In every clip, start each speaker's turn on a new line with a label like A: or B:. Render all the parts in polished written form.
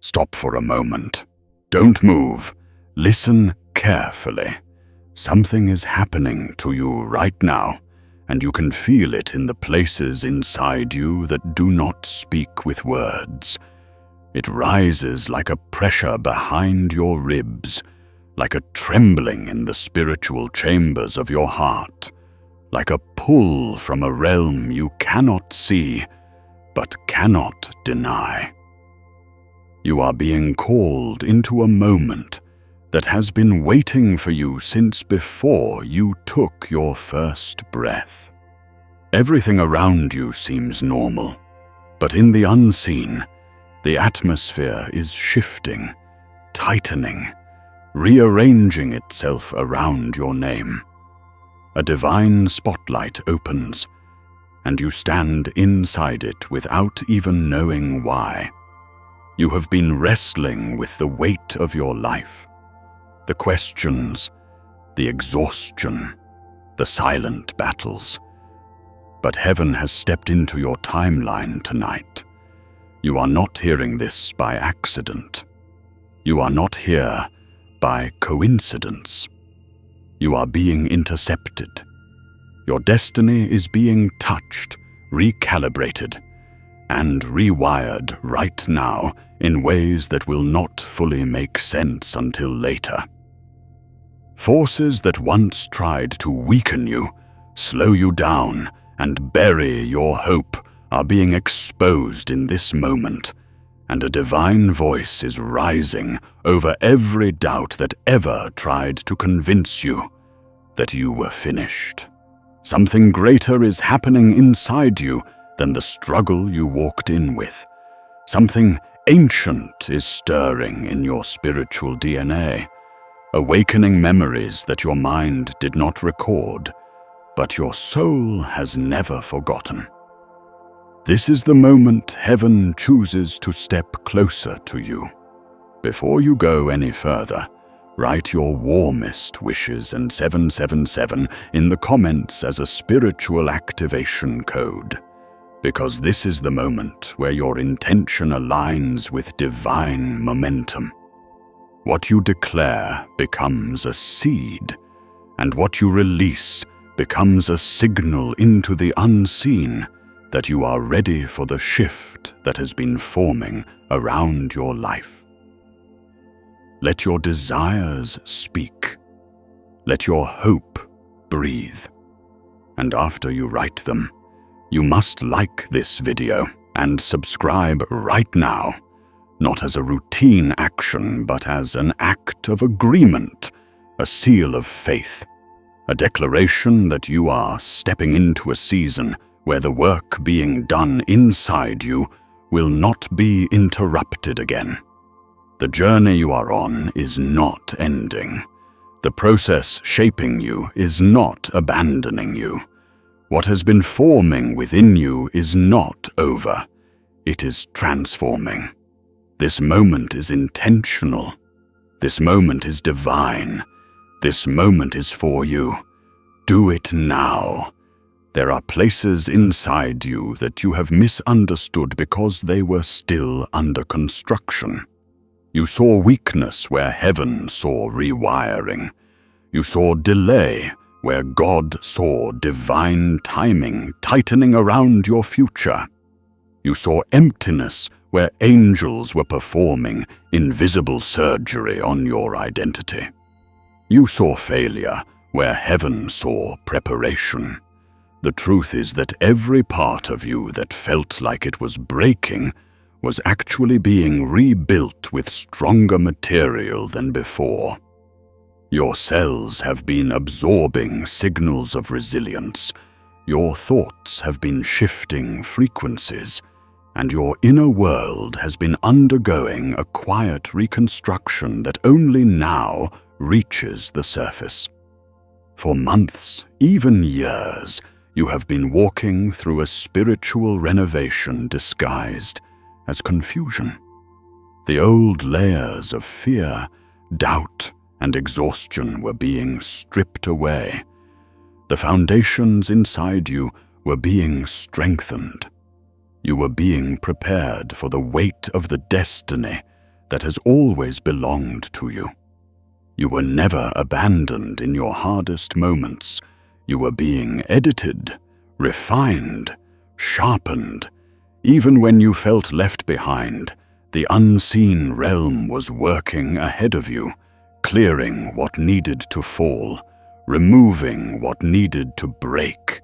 A: Stop for a moment. Don't move. Listen carefully. Something is happening to you right now, and you can feel it in the places inside you that do not speak with words. It rises like a pressure behind your ribs, like a trembling in the spiritual chambers of your heart, like a pull from a realm you cannot see, but cannot deny. You are being called into a moment that has been waiting for you since before you took your first breath. Everything around you seems normal, but in the unseen, the atmosphere is shifting, tightening, rearranging itself around your name. A divine spotlight opens, and you stand inside it without even knowing why. You have been wrestling with the weight of your life, the questions, the exhaustion, the silent battles. But heaven has stepped into your timeline tonight. You are not hearing this by accident. You are not here by coincidence. You are being intercepted. Your destiny is being touched, recalibrated, and rewired right now in ways that will not fully make sense until later. Forces that once tried to weaken you, slow you down, and bury your hope are being exposed in this moment, and a divine voice is rising over every doubt that ever tried to convince you that you were finished. Something greater is happening inside you than the struggle you walked in with. Something ancient is stirring in your spiritual DNA, awakening memories that your mind did not record, but your soul has never forgotten. This is the moment heaven chooses to step closer to you. Before you go any further, write your warmest wishes and 777 in the comments as a spiritual activation code, because this is the moment where your intention aligns with divine momentum. What you declare becomes a seed, and what you release becomes a signal into the unseen that you are ready for the shift that has been forming around your life. Let your desires speak. Let your hope breathe. And after you write them, you must like this video and subscribe right now, not as a routine action, but as an act of agreement, a seal of faith, a declaration that you are stepping into a season where the work being done inside you will not be interrupted again. The journey you are on is not ending. The process shaping you is not abandoning you. What has been forming within you is not over. It is transforming. This moment is intentional. This moment is divine. This moment is for you. Do it now. There are places inside you that you have misunderstood because they were still under construction. You saw weakness where heaven saw rewiring. You saw delay where God saw divine timing tightening around your future. You saw emptiness where angels were performing invisible surgery on your identity. You saw failure where heaven saw preparation. The truth is that every part of you that felt like it was breaking was actually being rebuilt with stronger material than before. Your cells have been absorbing signals of resilience. Your thoughts have been shifting frequencies, and your inner world has been undergoing a quiet reconstruction that only now reaches the surface. For months, even years, you have been walking through a spiritual renovation disguised as confusion. The old layers of fear, doubt, and exhaustion were being stripped away. The foundations inside you were being strengthened. You were being prepared for the weight of the destiny that has always belonged to you. You were never abandoned in your hardest moments. You were being edited, refined, sharpened. Even when you felt left behind, the unseen realm was working ahead of you, clearing what needed to fall, removing what needed to break,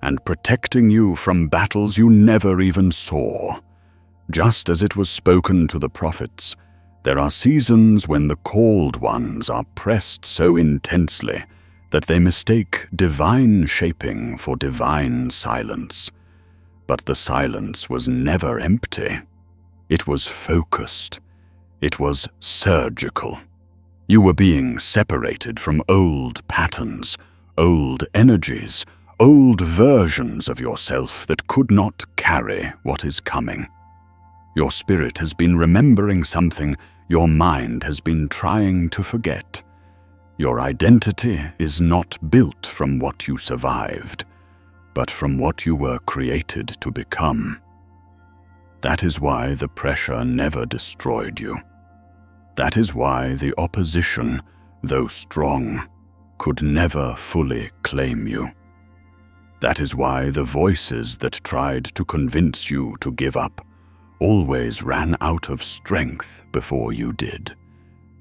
A: and protecting you from battles you never even saw. Just as it was spoken to the prophets, there are seasons when the called ones are pressed so intensely that they mistake divine shaping for divine silence. But the silence was never empty. It was focused. It was surgical. You were being separated from old patterns, old energies, old versions of yourself that could not carry what is coming. Your spirit has been remembering something your mind has been trying to forget. Your identity is not built from what you survived, but from what you were created to become. That is why the pressure never destroyed you. That is why the opposition, though strong, could never fully claim you. That is why the voices that tried to convince you to give up always ran out of strength before you did.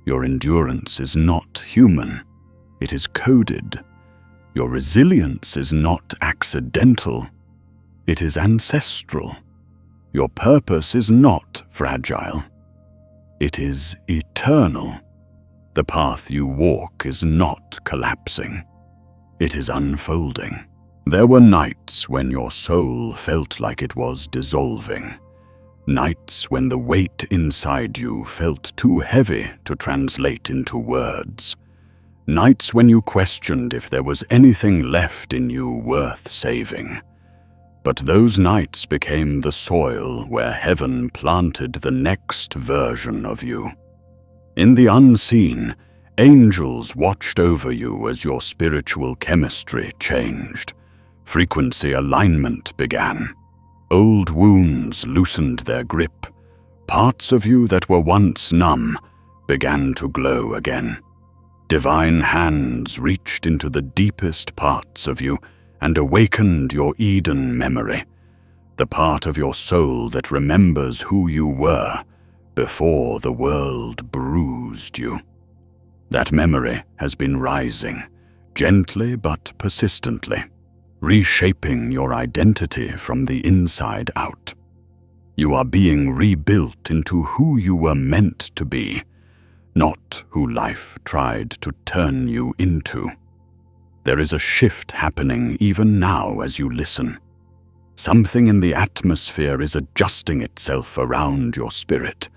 A: Your endurance is not human. It is coded. Your resilience is not accidental. It is ancestral. Your purpose is not fragile. It is eternal. The path you walk is not collapsing. It is unfolding. There were nights when your soul felt like it was dissolving. Nights when the weight inside you felt too heavy to translate into words. Nights when you questioned if there was anything left in you worth saving. But those nights became the soil where heaven planted the next version of you. In the unseen, angels watched over you as your spiritual chemistry changed. Frequency alignment began. Old wounds loosened their grip. Parts of you that were once numb began to glow again. Divine hands reached into the deepest parts of you and awakened your Eden memory, the part of your soul that remembers who you were before the world bruised you. That memory has been rising, gently but persistently, reshaping your identity from the inside out. You are being rebuilt into who you were meant to be, not who life tried to turn you into. There is a shift happening even now as you listen. Something in the atmosphere is adjusting itself around your spirit.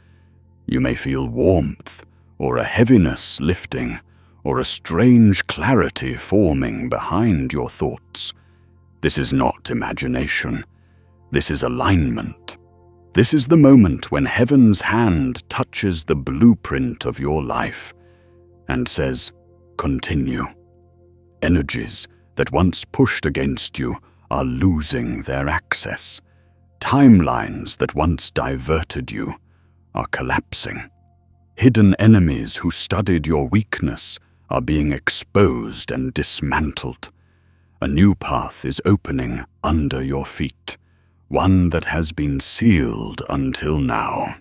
A: You may feel warmth, or a heaviness lifting, or a strange clarity forming behind your thoughts. This is not imagination. This is alignment. This is the moment when heaven's hand touches the blueprint of your life and says, "Continue." Energies that once pushed against you are losing their access. Timelines that once diverted you are collapsing. Hidden enemies who studied your weakness are being exposed and dismantled. A new path is opening under your feet, one that has been sealed until now,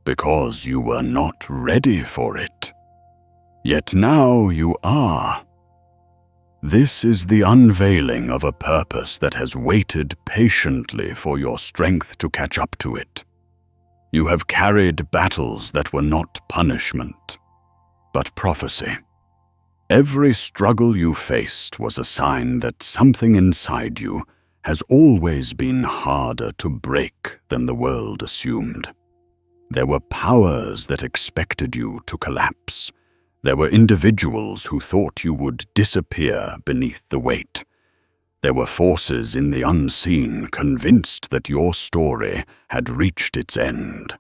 A: because you were not ready for it. Yet now you are. This is the unveiling of a purpose that has waited patiently for your strength to catch up to it. You have carried battles that were not punishment, but prophecy. Every struggle you faced was a sign that something inside you has always been harder to break than the world assumed. There were powers that expected you to collapse. There were individuals who thought you would disappear beneath the weight. There were forces in the unseen convinced that your story had reached its end.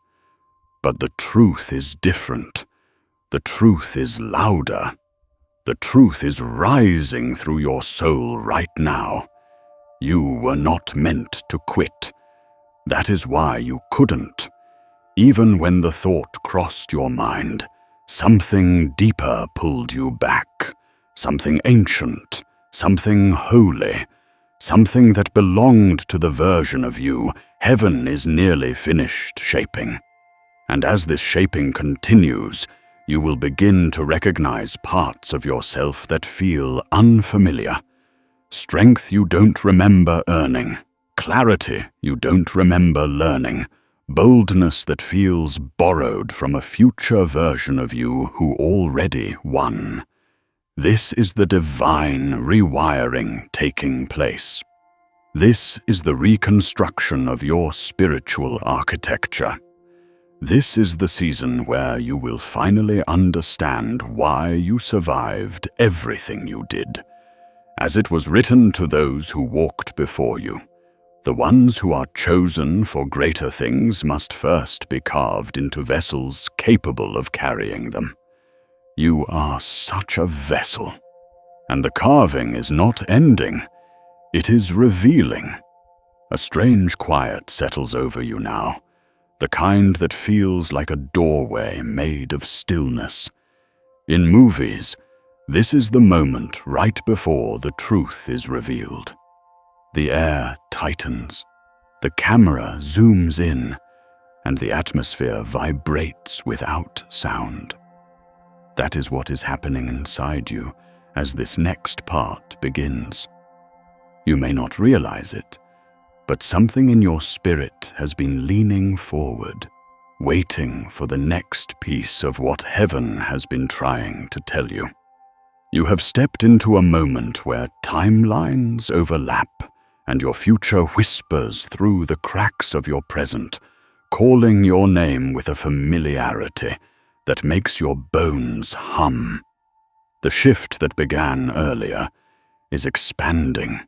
A: But the truth is different. The truth is louder. The truth is rising through your soul right now. You were not meant to quit. That is why you couldn't. Even when the thought crossed your mind, something deeper pulled you back, something ancient, something holy, something that belonged to the version of you heaven is nearly finished shaping. And as this shaping continues, you will begin to recognize parts of yourself that feel unfamiliar. Strength you don't remember earning, clarity you don't remember learning, boldness that feels borrowed from a future version of you who already won. This is the divine rewiring taking place. This is the reconstruction of your spiritual architecture. This is the season where you will finally understand why you survived everything you did. As it was written to those who walked before you, the ones who are chosen for greater things must first be carved into vessels capable of carrying them. You are such a vessel, and the carving is not ending, it is revealing. A strange quiet settles over you now, the kind that feels like a doorway made of stillness. In movies, this is the moment right before the truth is revealed. The air tightens, the camera zooms in, and the atmosphere vibrates without sound. That is what is happening inside you as this next part begins. You may not realize it, but something in your spirit has been leaning forward, waiting for the next piece of what heaven has been trying to tell you. You have stepped into a moment where timelines overlap and your future whispers through the cracks of your present, calling your name with a familiarity that makes your bones hum. The shift that began earlier is expanding,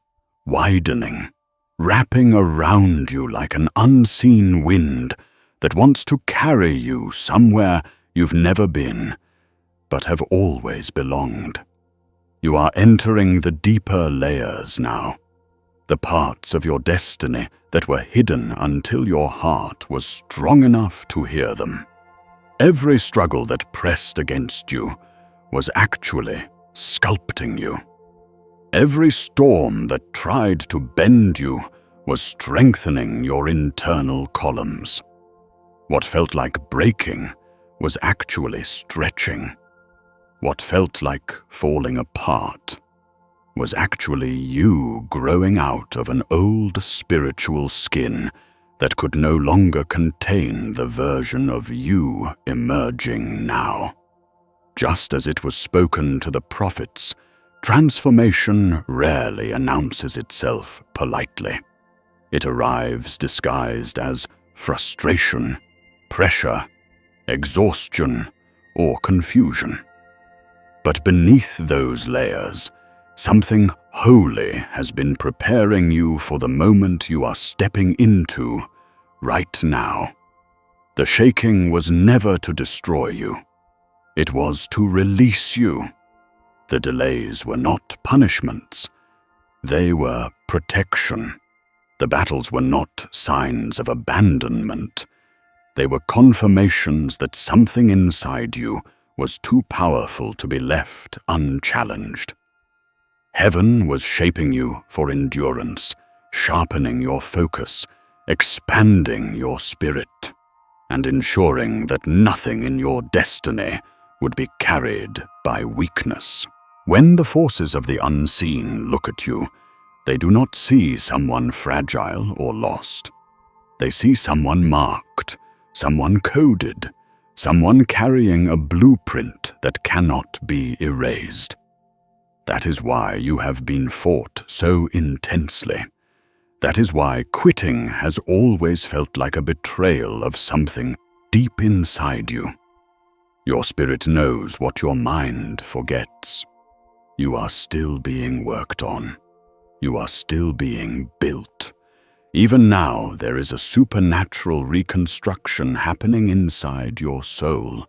A: widening, wrapping around you like an unseen wind that wants to carry you somewhere you've never been, but have always belonged. You are entering the deeper layers now, the parts of your destiny that were hidden until your heart was strong enough to hear them. Every struggle that pressed against you was actually sculpting you. Every storm that tried to bend you was strengthening your internal columns. What felt like breaking was actually stretching. What felt like falling apart was actually you growing out of an old spiritual skin that could no longer contain the version of you emerging now. Just as it was spoken to the prophets, transformation rarely announces itself politely. It arrives disguised as frustration, pressure, exhaustion, or confusion. But beneath those layers, something holy has been preparing you for the moment you are stepping into right now. The shaking was never to destroy you. It was to release you. The delays were not punishments. They were protection. The battles were not signs of abandonment. They were confirmations that something inside you was too powerful to be left unchallenged. Heaven was shaping you for endurance, sharpening your focus, expanding your spirit, and ensuring that nothing in your destiny would be carried by weakness. When the forces of the unseen look at you, they do not see someone fragile or lost. They see someone marked, someone coded, someone carrying a blueprint that cannot be erased. That is why you have been fought so intensely. That is why quitting has always felt like a betrayal of something deep inside you. Your spirit knows what your mind forgets. You are still being worked on. You are still being built. Even now, there is a supernatural reconstruction happening inside your soul.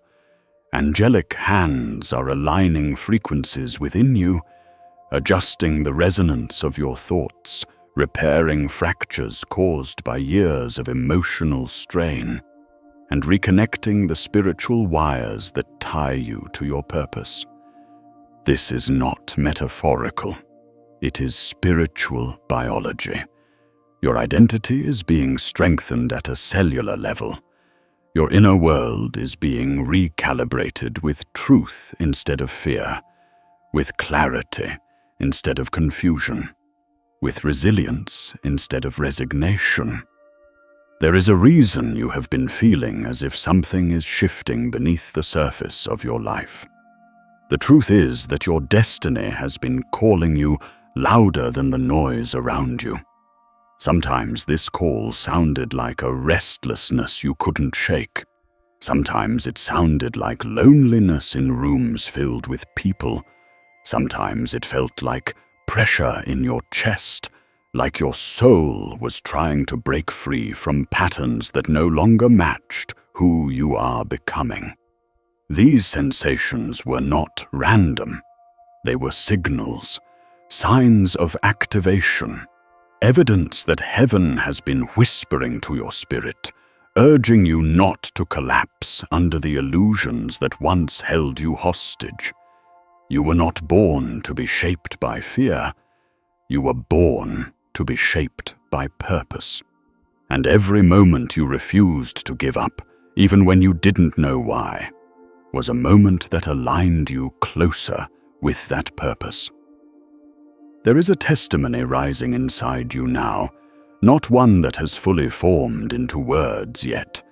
A: Angelic hands are aligning frequencies within you, adjusting the resonance of your thoughts, repairing fractures caused by years of emotional strain. and reconnecting the spiritual wires that tie you to your purpose. This is not metaphorical. It is spiritual biology. Your identity is being strengthened at a cellular level. Your inner world is being recalibrated with truth instead of fear, with clarity instead of confusion, with resilience instead of resignation. There is a reason you have been feeling as if something is shifting beneath the surface of your life. The truth is that your destiny has been calling you louder than the noise around you. Sometimes this call sounded like a restlessness you couldn't shake. Sometimes it sounded like loneliness in rooms filled with people. Sometimes it felt like pressure in your chest, like your soul was trying to break free from patterns that no longer matched who you are becoming. These sensations were not random. They were signals, signs of activation, evidence that heaven has been whispering to your spirit, urging you not to collapse under the illusions that once held you hostage. You were not born to be shaped by fear. You were born to be shaped by purpose. And every moment you refused to give up, even when you didn't know why, was a moment that aligned you closer with that purpose. There is a testimony rising inside you now, not one that has fully formed into words yet,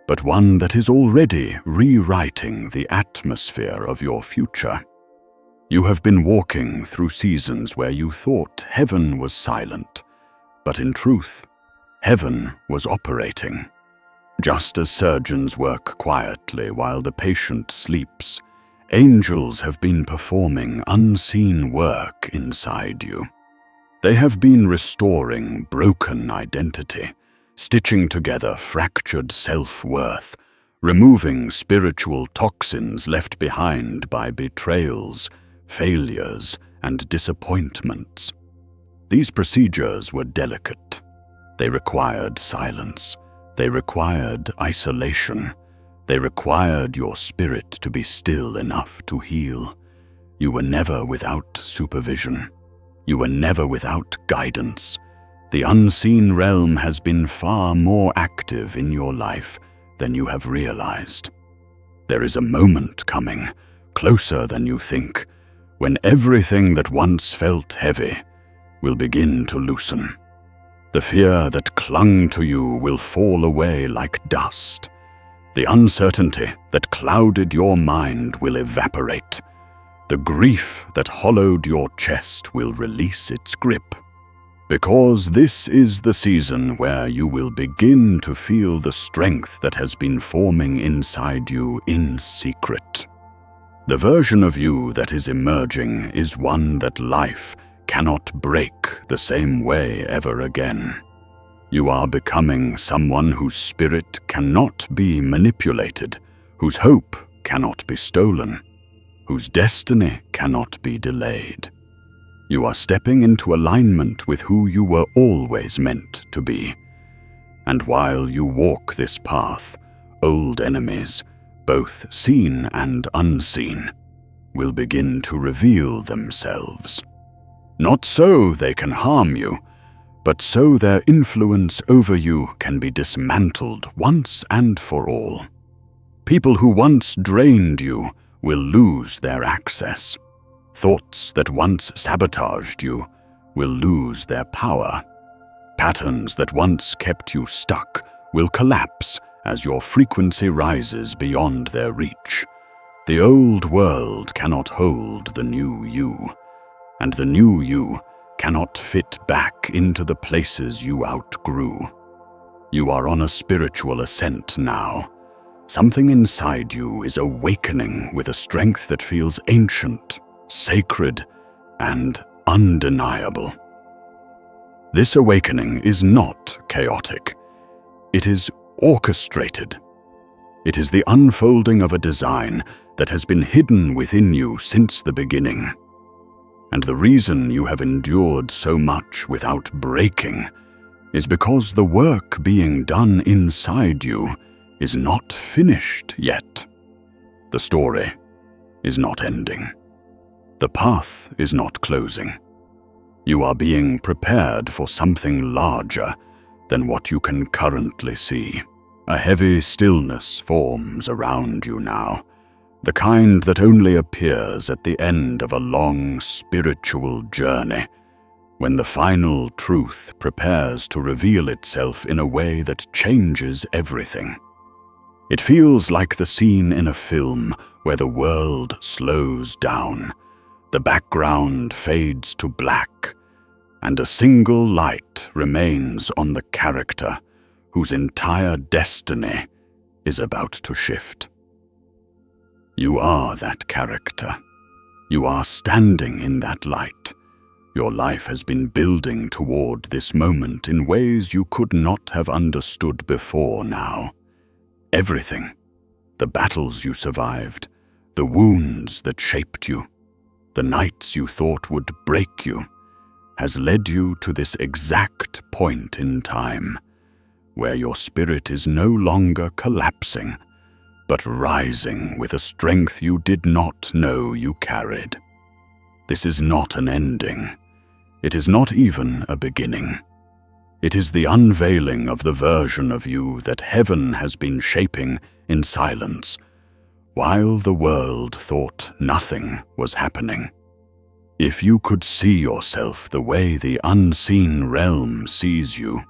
A: but one that is already rewriting the atmosphere of your future. You have been walking through seasons where you thought heaven was silent, but in truth, heaven was operating. Just as surgeons work quietly while the patient sleeps, angels have been performing unseen work inside you. They have been restoring broken identity, stitching together fractured self-worth, removing spiritual toxins left behind by betrayals, failures, and disappointments. These procedures were delicate. They required silence. They required isolation. They required your spirit to be still enough to heal. You were never without supervision. You were never without guidance. The unseen realm has been far more active in your life than you have realized. There is a moment coming, closer than you think, when everything that once felt heavy will begin to loosen. The fear that clung to you will fall away like dust. The uncertainty that clouded your mind will evaporate. The grief that hollowed your chest will release its grip. Because this is the season where you will begin to feel the strength that has been forming inside you in secret. The version of you that is emerging is one that life cannot break the same way ever again. You are becoming someone whose spirit cannot be manipulated, whose hope cannot be stolen, whose destiny cannot be delayed. You are stepping into alignment with who you were always meant to be. And while you walk this path, old enemies, both seen and unseen, will begin to reveal themselves. Not so they can harm you, but so their influence over you can be dismantled once and for all. People who once drained you will lose their access. Thoughts that once sabotaged you will lose their power. Patterns that once kept you stuck will collapse as your frequency rises beyond their reach. The old world cannot hold the new you, and the new you cannot fit back into the places you outgrew. You are on a spiritual ascent now. Something inside you is awakening with a strength that feels ancient, sacred, and undeniable. This awakening is not chaotic. It is orchestrated. It is the unfolding of a design that has been hidden within you since the beginning. And the reason you have endured so much without breaking is because the work being done inside you is not finished yet. The story is not ending. The path is not closing. You are being prepared for something larger than what you can currently see. A heavy stillness forms around you now, the kind that only appears at the end of a long spiritual journey, when the final truth prepares to reveal itself in a way that changes everything. It feels like the scene in a film where the world slows down, the background fades to black, and a single light remains on the character whose entire destiny is about to shift. You are that character. You are standing in that light. Your life has been building toward this moment in ways you could not have understood before now. Everything, the battles you survived, the wounds that shaped you, the nights you thought would break you, has led you to this exact point in time, where your spirit is no longer collapsing, but rising with a strength you did not know you carried. This is not an ending. It is not even a beginning. It is the unveiling of the version of you that heaven has been shaping in silence, while the world thought nothing was happening. If you could see yourself the way the unseen realm sees you,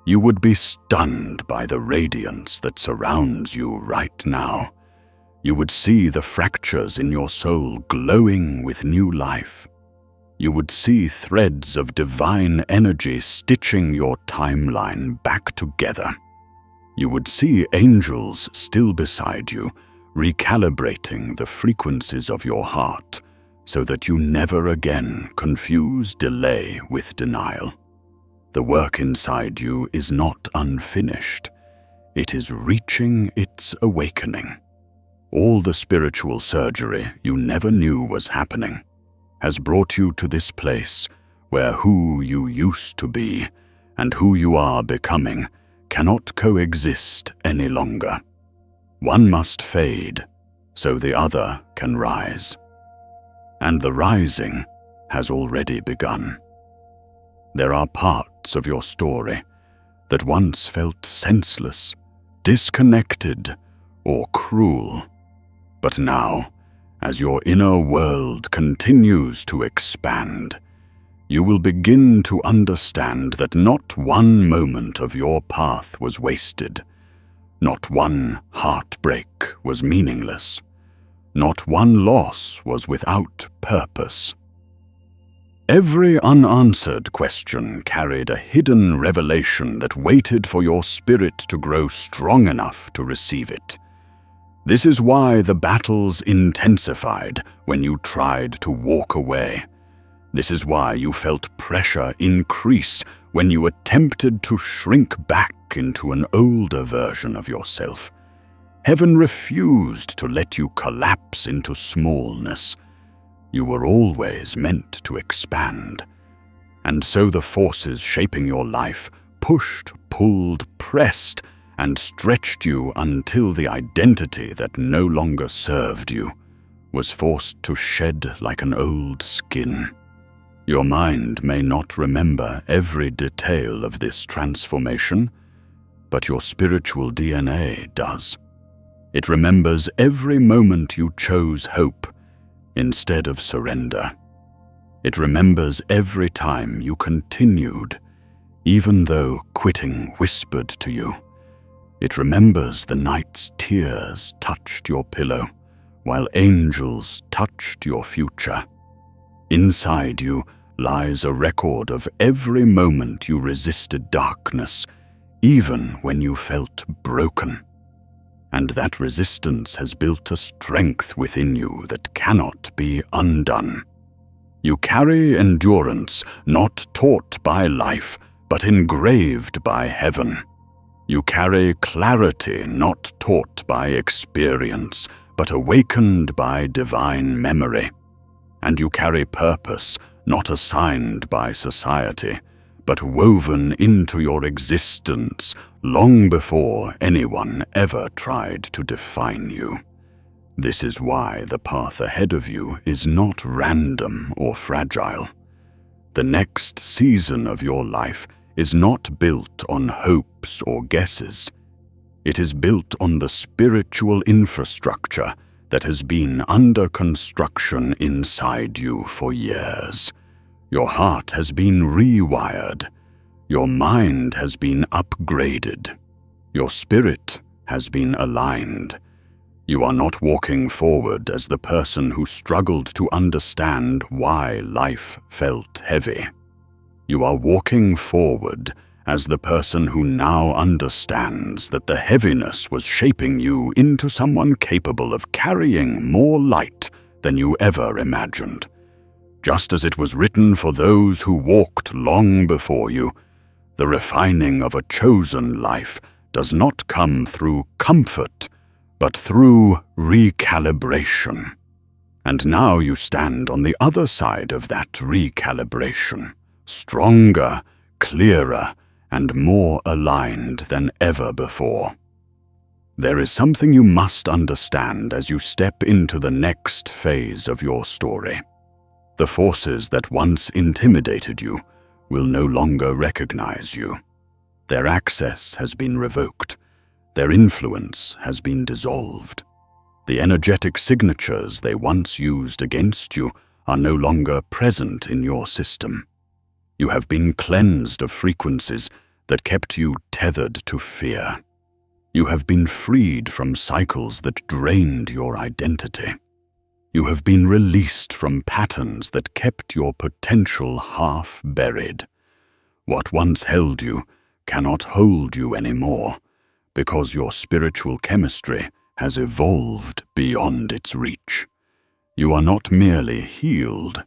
A: you would be stunned by the radiance that surrounds you right now. You would see the fractures in your soul glowing with new life. You would see threads of divine energy stitching your timeline back together. You would see angels still beside you, recalibrating the frequencies of your heart so that you never again confuse delay with denial. The work inside you is not unfinished. It is reaching its awakening. All the spiritual surgery you never knew was happening has brought you to this place where who you used to be and who you are becoming cannot coexist any longer. One must fade so the other can rise. And the rising has already begun. There are parts of your story that once felt senseless, disconnected, or cruel. But now, as your inner world continues to expand, you will begin to understand that not one moment of your path was wasted. Not one heartbreak was meaningless. Not one loss was without purpose. Every unanswered question carried a hidden revelation that waited for your spirit to grow strong enough to receive it. This is why the battles intensified when you tried to walk away. This is why you felt pressure increase when you attempted to shrink back into an older version of yourself. Heaven refused to let you collapse into smallness. You were always meant to expand. And so the forces shaping your life pushed, pulled, pressed, and stretched you until the identity that no longer served you was forced to shed like an old skin. Your mind may not remember every detail of this transformation, but your spiritual DNA does. It remembers every moment you chose hope instead of surrender. It remembers every time you continued, even though quitting whispered to you. It remembers the night's tears touched your pillow, while angels touched your future. Inside you lies a record of every moment you resisted darkness, even when you felt broken. And that resistance has built a strength within you that cannot be undone. You carry endurance not taught by life, but engraved by heaven. You carry clarity not taught by experience, but awakened by divine memory. And you carry purpose not assigned by society, but woven into your existence long before anyone ever tried to define you. This is why the path ahead of you is not random or fragile. The next season of your life is not built on hopes or guesses. It is built on the spiritual infrastructure that has been under construction inside you for years. Your heart has been rewired. Your mind has been upgraded. Your spirit has been aligned. You are not walking forward as the person who struggled to understand why life felt heavy. You are walking forward as the person who now understands that the heaviness was shaping you into someone capable of carrying more light than you ever imagined. Just as it was written for those who walked long before you, the refining of a chosen life does not come through comfort, but through recalibration. And now you stand on the other side of that recalibration, stronger, clearer, and more aligned than ever before. There is something you must understand as you step into the next phase of your story. The forces that once intimidated you will no longer recognize you. Their access has been revoked. Their influence has been dissolved. The energetic signatures they once used against you are no longer present in your system. You have been cleansed of frequencies that kept you tethered to fear. You have been freed from cycles that drained your identity. You have been released from patterns that kept your potential half buried. What once held you cannot hold you anymore, because your spiritual chemistry has evolved beyond its reach. You are not merely healed,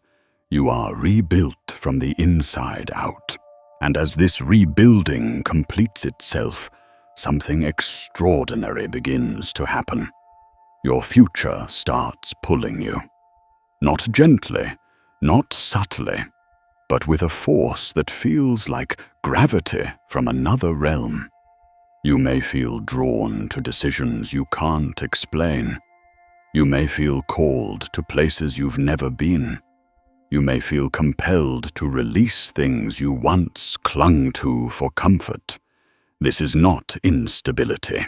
A: you are rebuilt from the inside out. And as this rebuilding completes itself, something extraordinary begins to happen. Your future starts pulling you. Not gently, not subtly, but with a force that feels like gravity from another realm. You may feel drawn to decisions you can't explain. You may feel called to places you've never been. You may feel compelled to release things you once clung to for comfort. This is not instability.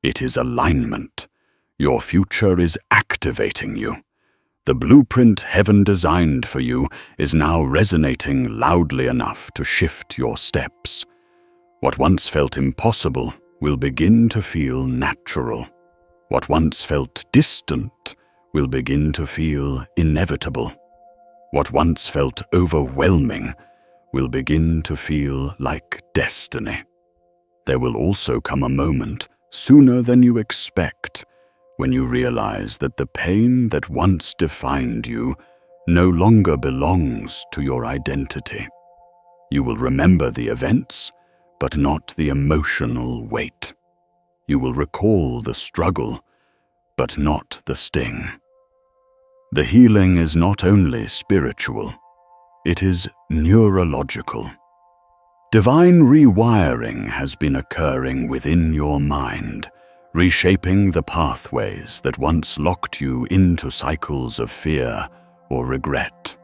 A: It is alignment. Your future is activating you. The blueprint heaven designed for you is now resonating loudly enough to shift your steps. What once felt impossible will begin to feel natural. What once felt distant will begin to feel inevitable. What once felt overwhelming will begin to feel like destiny. There will also come a moment, sooner than you expect, when you realize that the pain that once defined you no longer belongs to your identity. You will remember the events, but not the emotional weight. You will recall the struggle, but not the sting. The healing is not only spiritual, it is neurological. Divine rewiring has been occurring within your mind, reshaping the pathways that once locked you into cycles of fear or regret.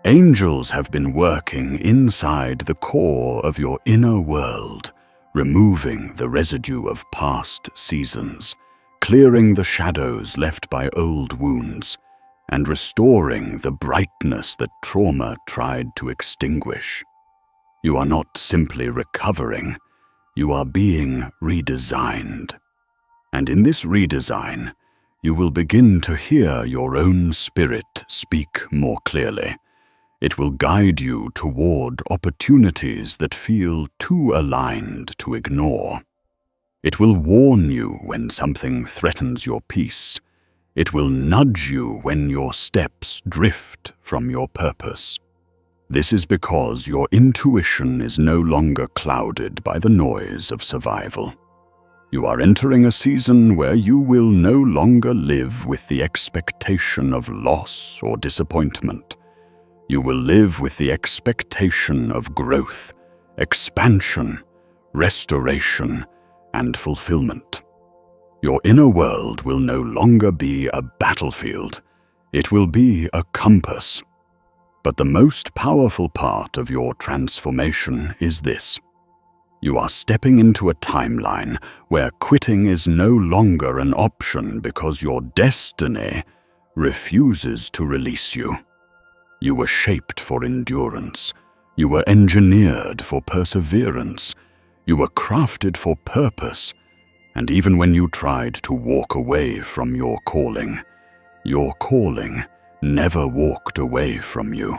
A: Angels have been working inside the core of your inner world, removing the residue of past seasons, clearing the shadows left by old wounds, and restoring the brightness that trauma tried to extinguish. You are not simply recovering, you are being redesigned. And in this redesign, you will begin to hear your own spirit speak more clearly. It will guide you toward opportunities that feel too aligned to ignore. It will warn you when something threatens your peace. It will nudge you when your steps drift from your purpose. This is because your intuition is no longer clouded by the noise of survival. You are entering a season where you will no longer live with the expectation of loss or disappointment. You will live with the expectation of growth, expansion, restoration, and fulfillment. Your inner world will no longer be a battlefield. It will be a compass. But the most powerful part of your transformation is this. You are stepping into a timeline where quitting is no longer an option because your destiny refuses to release you. You were shaped for endurance. You were engineered for perseverance. You were crafted for purpose. And even when you tried to walk away from your calling never walked away from you.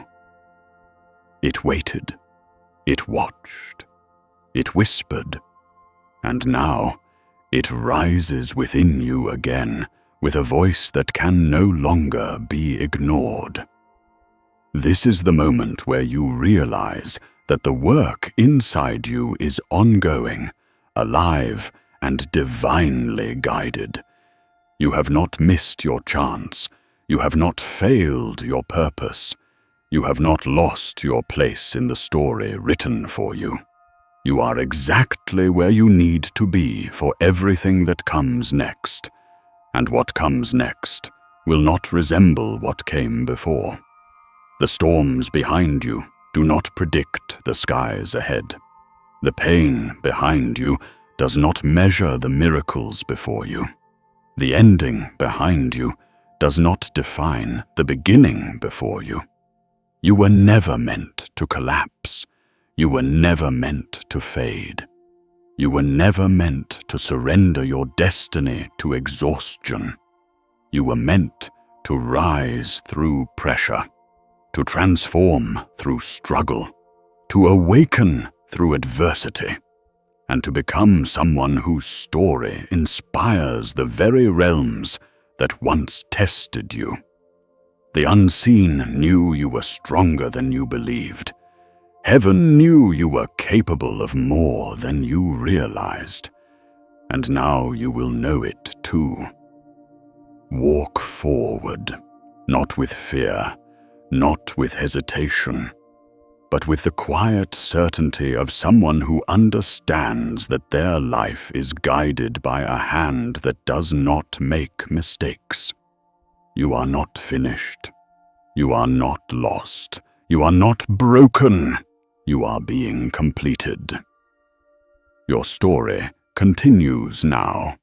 A: It waited. It watched. It whispered. And now it rises within you again with a voice that can no longer be ignored. This is the moment where you realize that the work inside you is ongoing, alive, and divinely guided. You have not missed your chance. You have not failed your purpose. You have not lost your place in the story written for you. You are exactly where you need to be for everything that comes next. And what comes next will not resemble what came before. The storms behind you do not predict the skies ahead. The pain behind you does not measure the miracles before you. The ending behind you does not define the beginning before you. You were never meant to collapse. You were never meant to fade. You were never meant to surrender your destiny to exhaustion. You were meant to rise through pressure, to transform through struggle, to awaken through adversity, and to become someone whose story inspires the very realms that once tested you. The unseen knew you were stronger than you believed. Heaven knew you were capable of more than you realized. And now you will know it too. Walk forward, not with fear, not with hesitation, but with the quiet certainty of someone who understands that their life is guided by a hand that does not make mistakes. You are not finished. You are not lost. You are not broken. You are being completed. Your story continues now.